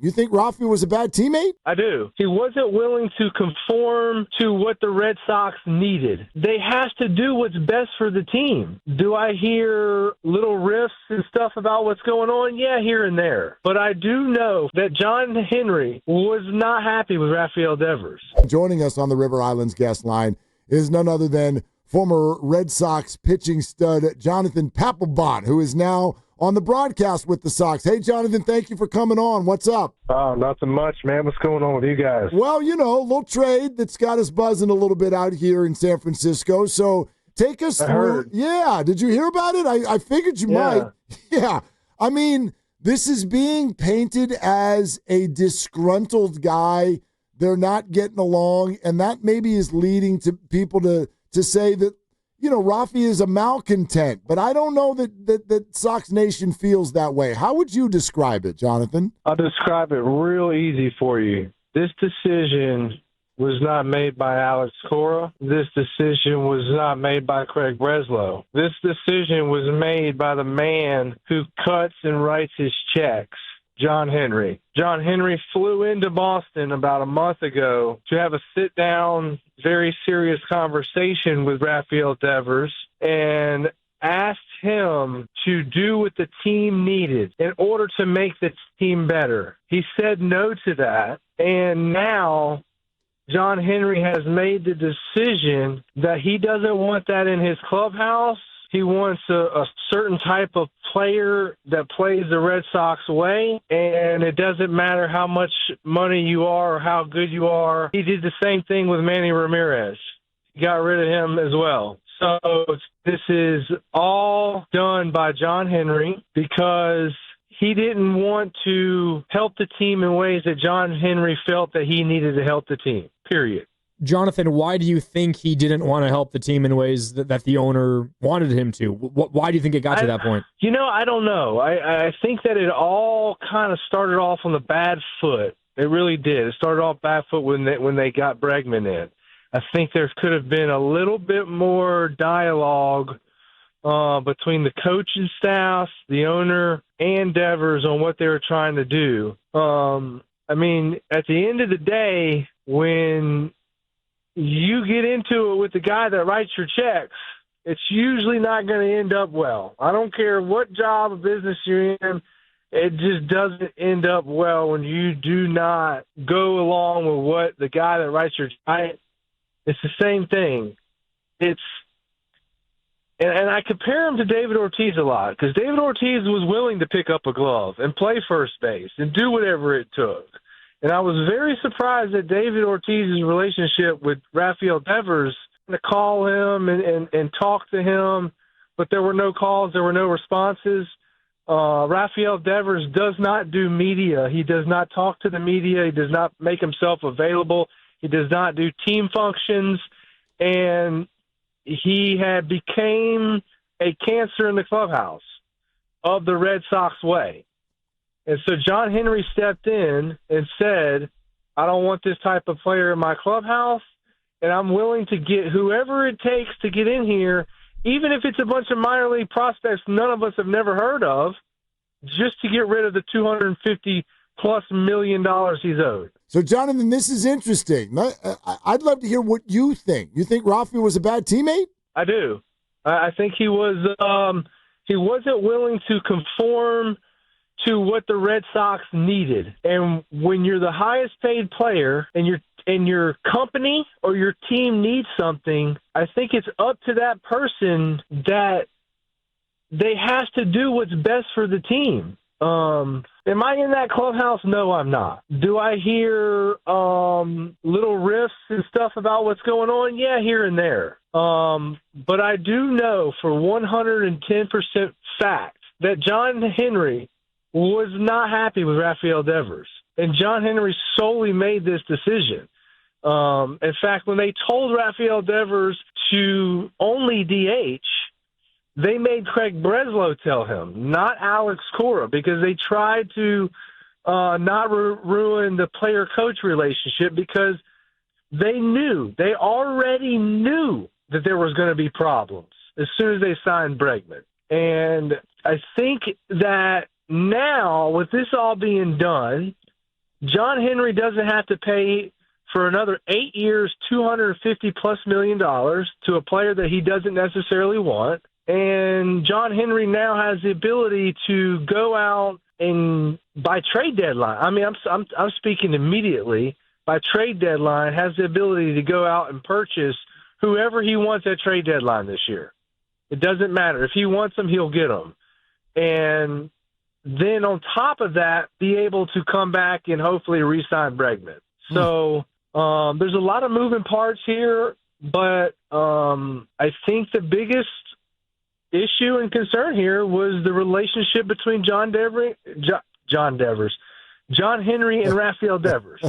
You think Rafi was a bad teammate? I do. He wasn't willing to conform to what the Red Sox needed. They have to do what's best for the team. Do I hear little riffs and stuff about what's going on? Yeah, here and there. But I do know that John Henry was not happy with Rafael Devers. Joining us on the River Islands guest line is none other than former Red Sox pitching stud Jonathan Papelbon, who is now on the broadcast with the Sox. Hey, Jonathan, thank you for coming on. What's up? Oh, nothing much, man. What's going on with you guys? Well, a little trade that's got us buzzing a little bit out here in San Francisco. So take us through. Heard. Yeah, did you hear about it? I figured you might. Yeah. I mean, this is being painted as a disgruntled guy. They're not getting along, and that maybe is leading to people to say that, Rafi is a malcontent, but I don't know that Sox Nation feels that way. How would you describe it, Jonathan? I'll describe it real easy for you. This decision was not made by Alex Cora. This decision was not made by Craig Breslow. This decision was made by the man who cuts and writes his checks, John Henry. John Henry flew into Boston about a month ago to have a sit-down, very serious conversation with Rafael Devers and asked him to do what the team needed in order to make the team better. He said no to that, and now John Henry has made the decision that he doesn't want that in his clubhouse. He wants a certain type of player that plays the Red Sox way, and it doesn't matter how much money you are or how good you are. He did the same thing with Manny Ramirez. He got rid of him as well. So this is all done by John Henry because he didn't want to help the team in ways that John Henry felt that he needed to help the team, period. Jonathan, why do you think he didn't want to help the team in ways that the owner wanted him to? Why do you think it got to that point? I don't know. I think that it all kind of started off on the bad foot. It really did. It started off bad foot when they got Bregman in. I think there could have been a little bit more dialogue between the coaching staff, the owner, and Devers on what they were trying to do. At the end of the day, when you get into it with the guy that writes your checks, it's usually not going to end up well. I don't care what job or business you're in. It just doesn't end up well when you do not go along with what the guy that writes your check. It's the same thing. And I compare him to David Ortiz a lot because David Ortiz was willing to pick up a glove and play first base and do whatever it took. And I was very surprised that David Ortiz's relationship with Rafael Devers, to call him and talk to him, but there were no calls, there were no responses. Rafael Devers does not do media. He does not talk to the media. He does not make himself available. He does not do team functions. And he had became a cancer in the clubhouse of the Red Sox way. And so John Henry stepped in and said, I don't want this type of player in my clubhouse, and I'm willing to get whoever it takes to get in here, even if it's a bunch of minor league prospects none of us have never heard of, just to get rid of the $250+ million he's owed. So, Jonathan, this is interesting. I'd love to hear what you think. You think Rafi was a bad teammate? I do. I think he was. He wasn't willing to conform to what the Red Sox needed. And when you're the highest paid player and your company or your team needs something, I think it's up to that person that they have to do what's best for the team. Am I in that clubhouse? No, I'm not. Do I hear little riffs and stuff about what's going on? Yeah, here and there. But I do know for 110% fact that John Henry was not happy with Rafael Devers. And John Henry solely made this decision. In fact, when they told Rafael Devers to only DH, they made Craig Breslow tell him, not Alex Cora, because they tried to not ruin the player-coach relationship because they already knew that there was going to be problems as soon as they signed Bregman. And I think that now, with this all being done, John Henry doesn't have to pay for another 8 years, $250+ million to a player that he doesn't necessarily want. And John Henry now has the ability to go out and by trade deadline. I mean, I'm speaking immediately. By trade deadline, has the ability to go out and purchase whoever he wants at trade deadline this year. It doesn't matter. If he wants them, he'll get them. And then on top of that, be able to come back and hopefully re-sign Bregman. So there's a lot of moving parts here, but I think the biggest issue and concern here was the relationship between John Henry and Rafael Devers.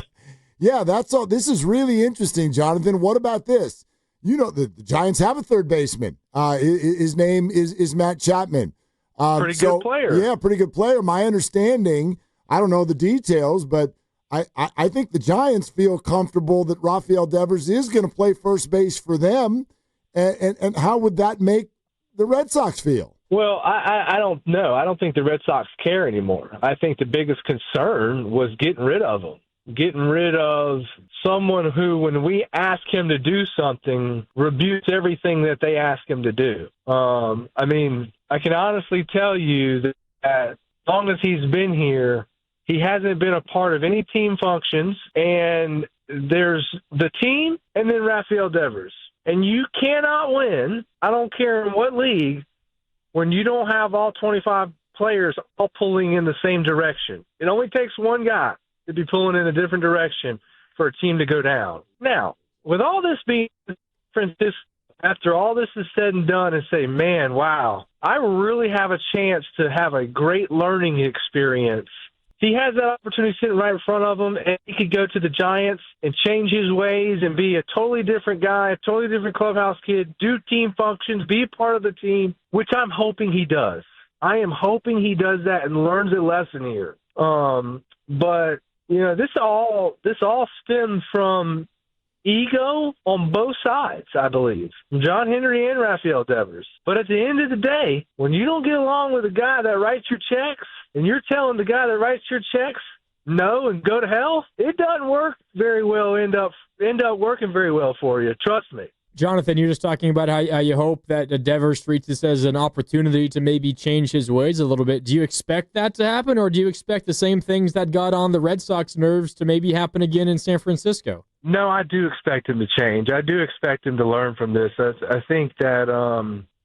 Yeah, that's all. This is really interesting, Jonathan. What about this? You know, the Giants have a third baseman. His name is Matt Chapman. Pretty good player. Yeah, pretty good player. My understanding, I don't know the details, but I think the Giants feel comfortable that Rafael Devers is going to play first base for them. And how would that make the Red Sox feel? Well, I don't know. I don't think the Red Sox care anymore. I think the biggest concern was getting rid of him. Getting rid of someone who, when we ask him to do something, rebukes everything that they ask him to do. I mean, I can honestly tell you that as long as he's been here, he hasn't been a part of any team functions, and there's the team and then Rafael Devers. And you cannot win, I don't care in what league, when you don't have all 25 players all pulling in the same direction. It only takes one guy to be pulling in a different direction for a team to go down. Now, with all this being Francisco, after all this is said and done, and say, man, wow, I really have a chance to have a great learning experience. He has that opportunity sitting right in front of him, and he could go to the Giants and change his ways and be a totally different guy, a totally different clubhouse kid, do team functions, be a part of the team, which I'm hoping he does. I am hoping he does that and learns a lesson here. But you know, this all stems from ego on both sides, I believe, John Henry and Rafael Devers. But at the end of the day, when you don't get along with the guy that writes your checks, and you're telling the guy that writes your checks no and go to hell, it doesn't work very well. End up working very well for you. Trust me. Jonathan, you're just talking about how you hope that Devers treats this as an opportunity to maybe change his ways a little bit. Do you expect that to happen, or do you expect the same things that got on the Red Sox nerves to maybe happen again in San Francisco? No, I do expect him to change. I do expect him to learn from this. I think that,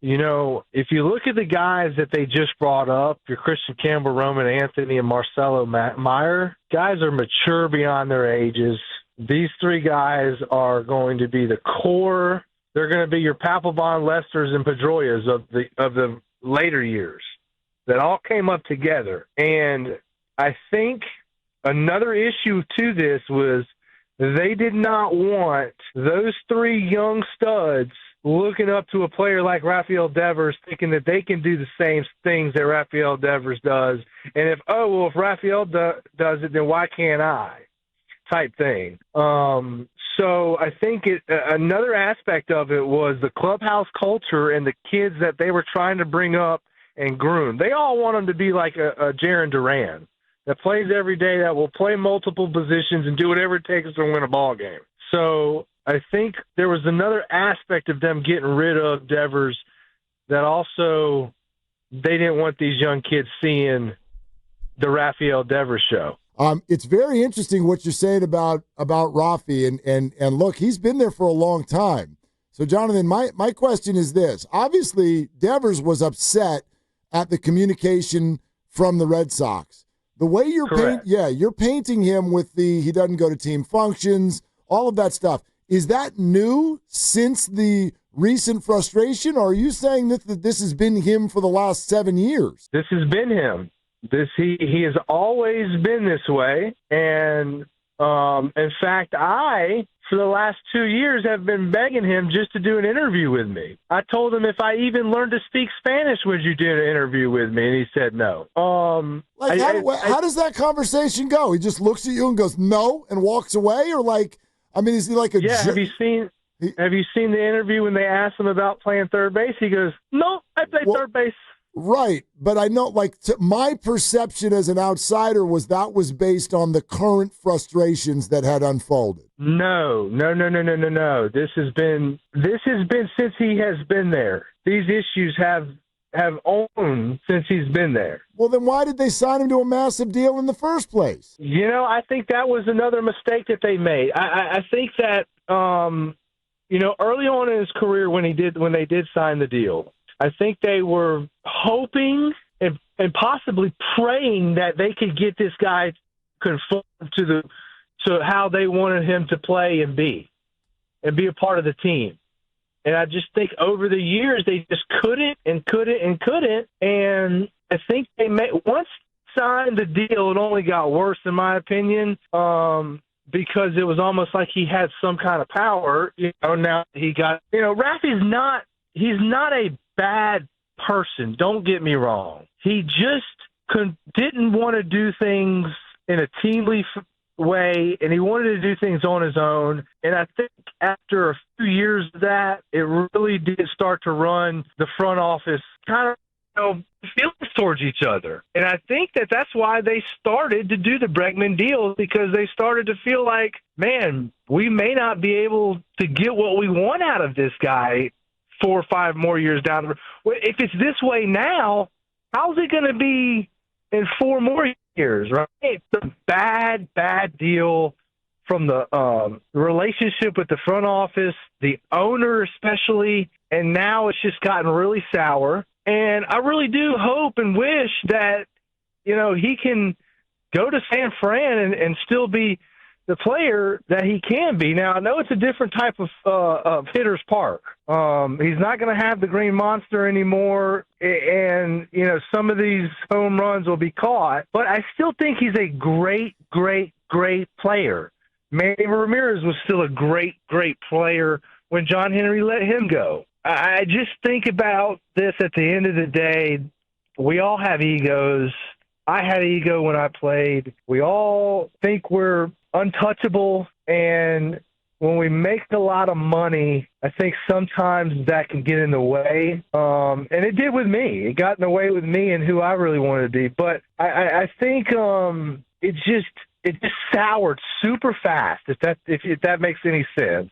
you know, if you look at the guys that they just brought up, your Christian Campbell, Roman Anthony, and Marcelo Meyer, guys are mature beyond their ages. These three guys are going to be the core. They're going to be your Papelbon, Lesters, and Pedroias of the later years that all came up together. And I think another issue to this was they did not want those three young studs looking up to a player like Rafael Devers, thinking that they can do the same things that Rafael Devers does. And if Rafael does it, then why can't I? Type thing. So I think another aspect of it was the clubhouse culture and the kids that they were trying to bring up and groom. They all want them to be like a Jaron Duran that plays every day, that will play multiple positions and do whatever it takes to win a ball game. So I think there was another aspect of them getting rid of Devers that also they didn't want these young kids seeing the Rafael Devers show. It's very interesting what you're saying about Rafi, and look, he's been there for a long time. So, Jonathan, my question is this. Obviously, Devers was upset at the communication from the Red Sox. The way you're painting him with he doesn't go to team functions, all of that stuff. Is that new since the recent frustration, or are you saying that this has been him for the last 7 years? This has been him. He has always been this way, and in fact, for the last 2 years, have been begging him just to do an interview with me. I told him, if I even learned to speak Spanish, would you do an interview with me? And he said no. How does that conversation go? He just looks at you and goes no and walks away, or is he like a? Yeah. Have you seen the interview when they asked him about playing third base? He goes, no, I play third base. Right, but I know, my perception as an outsider was that was based on the current frustrations that had unfolded. No. This has been since he has been there. These issues have owned since he's been there. Well, then why did they sign him to a massive deal in the first place? I think that was another mistake that they made. I think that early on in his career when they did sign the deal, I think they were hoping and possibly praying that they could get this guy conform to how they wanted him to play and be a part of the team. And I just think over the years they just couldn't. And I think once signed the deal, it only got worse in my opinion, because it was almost like he had some kind of power. Now he got Rafi's he's not a bad person. Don't get me wrong. He just didn't want to do things in a teamly way, and he wanted to do things on his own. And I think after a few years of that, it really did start to run the front office kind of feelings towards each other. And I think that's why they started to do the Bregman deal, because they started to feel like, man, we may not be able to get what we want out of this guy 4 or 5 more years down the road. Well, if it's this way now, how's it going to be in 4 more years, right? It's a bad deal from the relationship with the front office, the owner especially, and now it's just gotten really sour. And I really do hope and wish that, he can go to San Fran and still be the player that he can be. Now, I know it's a different type of hitter's park. He's not going to have the green monster anymore, and, some of these home runs will be caught. But I still think he's a great player. Manny Ramirez was still a great player when John Henry let him go. I just think about this at the end of the day. We all have egos. I had ego when I played. We all think we're untouchable, and when we make a lot of money, I think sometimes that can get in the way. And it did with me. It got in the way with me and who I really wanted to be. But I think it just soured super fast, if that makes any sense.